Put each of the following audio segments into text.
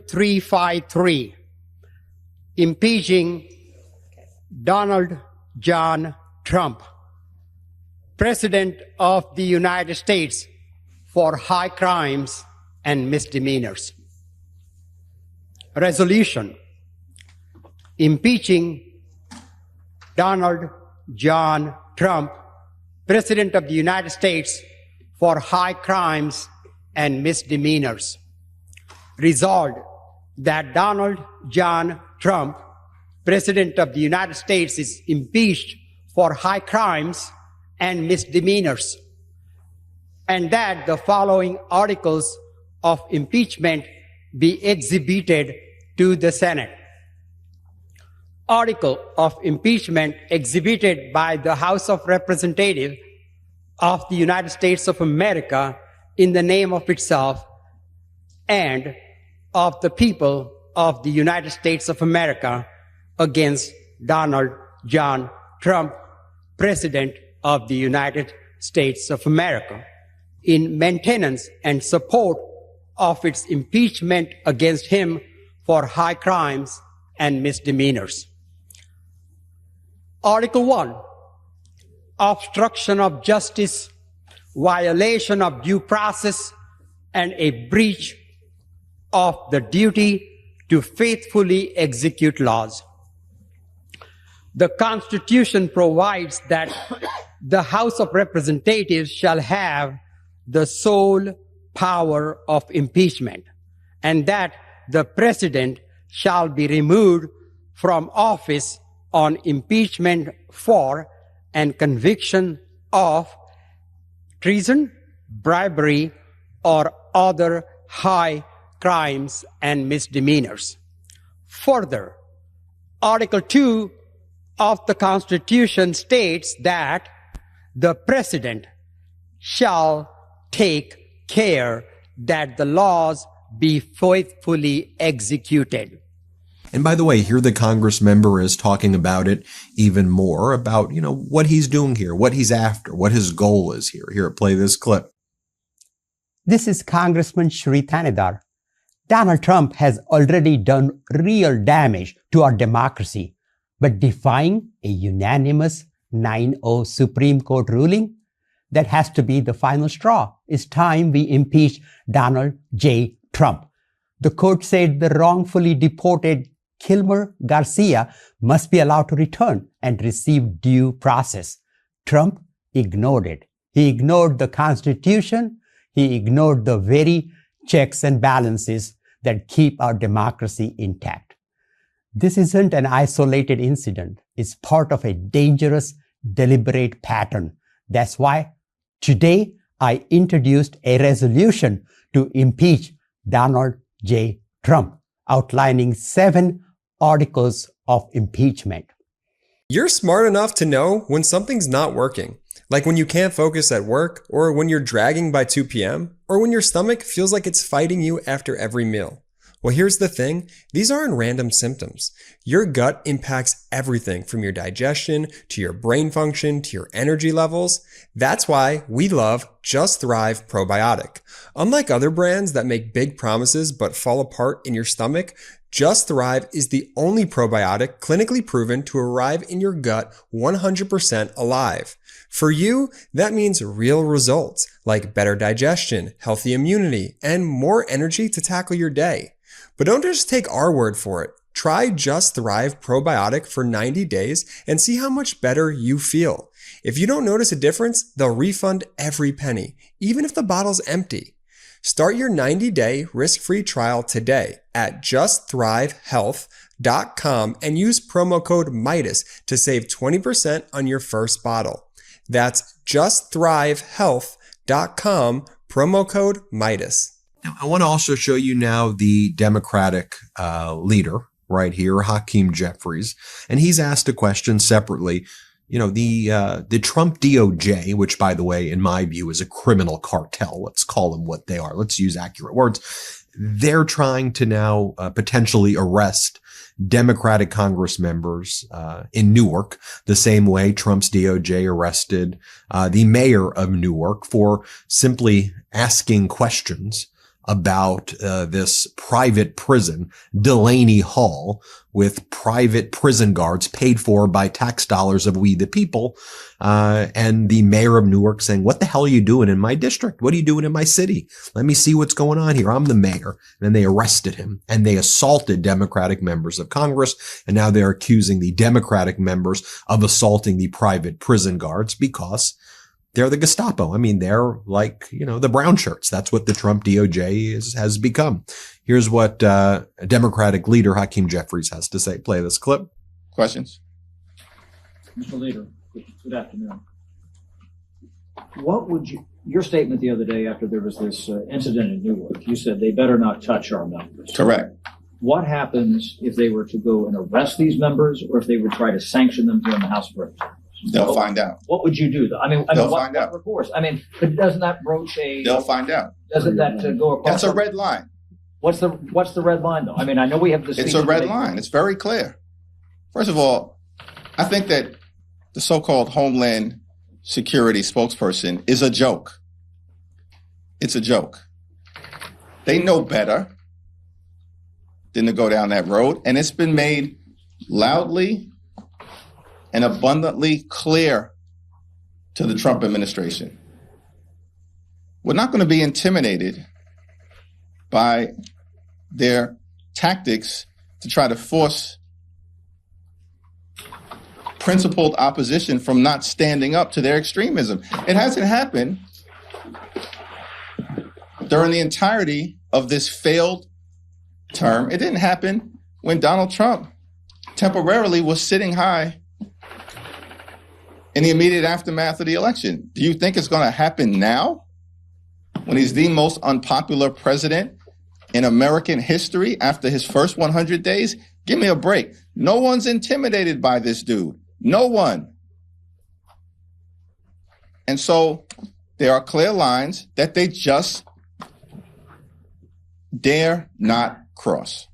353, impeaching Donald John Trump, President of the United States, for high crimes and misdemeanors. Resolution, impeaching Donald John Trump, President of the United States, for high crimes and misdemeanors. Resolved that Donald John Trump, President of the United States, is impeached for high crimes and misdemeanors, and that the following articles of impeachment be exhibited to the Senate. Article of impeachment exhibited by the House of Representatives of the United States of America in the name of itself and of the people of the United States of America against Donald John Trump, President of the United States of America, in maintenance and support of its impeachment against him for high crimes and misdemeanors. Article 1, obstruction of justice, violation of due process, and a breach of the duty to faithfully execute laws. The Constitution provides that the House of Representatives shall have the sole power of impeachment, and that the President shall be removed from office on impeachment for and conviction of treason, bribery, or other high crimes and misdemeanors. Further, Article 2 of the Constitution states that the President shall take care that the laws be faithfully executed. And by the way, here the Congress member is talking about it even more about, what he's doing here, what he's after, what his goal is here. Here, play this clip. This is Congressman Shri Thanedar. Donald Trump has already done real damage to our democracy, but defying a unanimous 9-0 Supreme Court ruling, that has to be the final straw. It's time we impeach Donald J. Trump. The court said the wrongfully deported Kilmer Garcia must be allowed to return and receive due process. Trump ignored it. He ignored the Constitution. He ignored the very checks and balances that keep our democracy intact. This isn't an isolated incident. It's part of a dangerous, deliberate pattern. That's why today I introduced a resolution to impeach Donald J. Trump, outlining 7 articles of impeachment. You're smart enough to know when something's not working, like when you can't focus at work, or when you're dragging by 2 p.m., or when your stomach feels like it's fighting you after every meal. Well, here's the thing. These aren't random symptoms. Your gut impacts everything from your digestion to your brain function to your energy levels. That's why we love Just Thrive Probiotic. Unlike other brands that make big promises but fall apart in your stomach, Just Thrive is the only probiotic clinically proven to arrive in your gut 100% alive. For you, that means real results like better digestion, healthy immunity, and more energy to tackle your day. But don't just take our word for it. Try Just Thrive Probiotic for 90 days and see how much better you feel. If you don't notice a difference, they'll refund every penny, even if the bottle's empty. Start your 90-day risk-free trial today at justthrivehealth.com and use promo code MIDAS to save 20% on your first bottle. That's justthrivehealth.com, promo code MIDAS. Now, I want to also show you now the Democratic leader right here, Hakeem Jeffries, and he's asked a question separately. The Trump DOJ, which, by the way, in my view, is a criminal cartel. Let's call them what they are. Let's use accurate words. They're trying to now potentially arrest Democratic Congress members in Newark, the same way Trump's DOJ arrested the mayor of Newark for simply asking questions about this private prison, Delaney Hall, with private prison guards paid for by tax dollars of we the people. And the mayor of Newark saying, what the hell are you doing in my district? What are you doing in my city? Let me see what's going on here. I'm the mayor. And then they arrested him and they assaulted Democratic members of Congress. And now they're accusing the Democratic members of assaulting the private prison guards because they're the Gestapo. I mean, they're like, the brown shirts. That's what the Trump DOJ has become. Here's what Democratic leader Hakeem Jeffries has to say. Play this clip. Questions? Mr. Leader, good afternoon. What would your statement the other day after there was this incident in Newark, you said they better not touch our members. Correct. What happens if they were to go and arrest these members or if they would try to sanction them here in the House of Representatives? They'll find out. What would you do, though? They'll find out. Recourse? But doesn't that broach a? They'll find out. Doesn't that go across? That's a red line. What's the red line, though? I know we have this. It's a red line. It's very clear. First of all, I think that the so-called Homeland Security spokesperson is a joke. It's a joke. They know better than to go down that road, and it's been made loudly and abundantly clear to the Trump administration. We're not going to be intimidated by their tactics to try to force principled opposition from not standing up to their extremism. It hasn't happened during the entirety of this failed term. It didn't happen when Donald Trump temporarily was sitting high in the immediate aftermath of the election. Do you think it's going to happen now when he's the most unpopular president in American history after his first 100 days? Give me a break. No one's intimidated by this dude. No one. And so there are clear lines that they just dare not cross.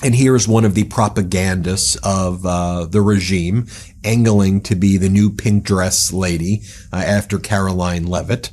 And here's one of the propagandists of the regime angling to be the new pink dress lady after Caroline Leavitt.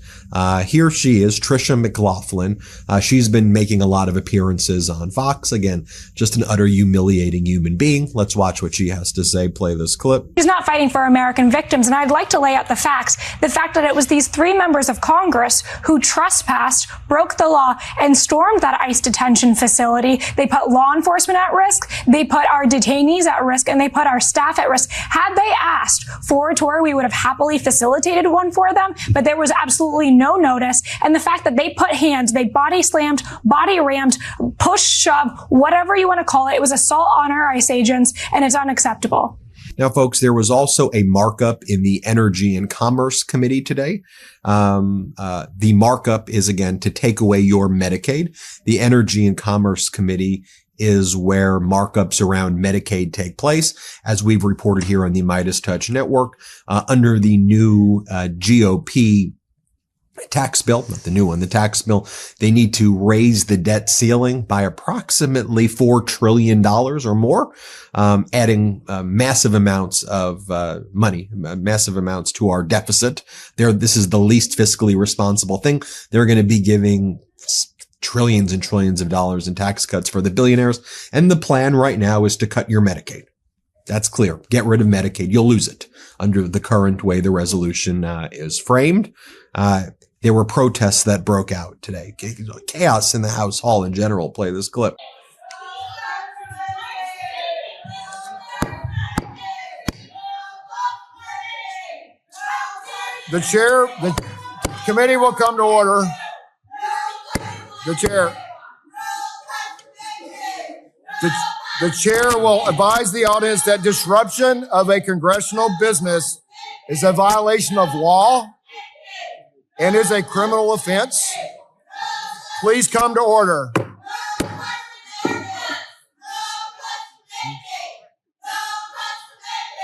Here she is, Tricia McLaughlin. She's been making a lot of appearances on Fox. Again, just an utter humiliating human being. Let's watch what she has to say. Play this clip. He's not fighting for American victims, and I'd like to lay out the facts. The fact that it was these 3 members of Congress who trespassed, broke the law, and stormed that ICE detention facility. They put law enforcement at risk, they put our detainees at risk, and they put our staff at risk. Had they asked for a tour, we would have happily facilitated one for them, but there was absolutely no notice. And the fact that they put hands, they body slammed, body rammed, push, shove, whatever you want to call it, it was assault on our ICE agents, and it's unacceptable. Now, folks, there was also a markup in the Energy and Commerce Committee today. The markup is, again, to take away your Medicaid. The Energy and Commerce Committee is where markups around Medicaid take place, as we've reported here on the Midas Touch Network, under the new GOP tax bill, not the new one, the tax bill. They need to raise the debt ceiling by approximately $4 trillion or more, adding massive amounts of money, massive amounts to our deficit. This is the least fiscally responsible thing. They're going to be giving trillions and trillions of dollars in tax cuts for the billionaires. And the plan right now is to cut your Medicaid. That's clear. Get rid of Medicaid. You'll lose it under the current way the resolution is framed. There were protests that broke out today. Chaos in the House Hall in general. Play this clip. The committee will come to order. The chair will advise the audience that disruption of a congressional business is a violation of law and is a criminal offense. Please come to order.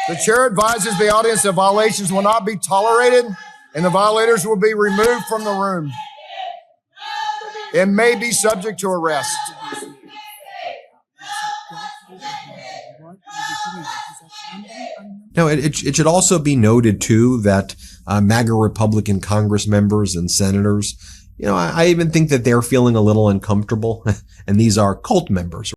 The chair advises the audience that violations will not be tolerated and the violators will be removed from the room and may be subject to arrest. Now, it should also be noted, too, that MAGA Republican Congress members and senators I even think that they're feeling a little uncomfortable. And these are cult members,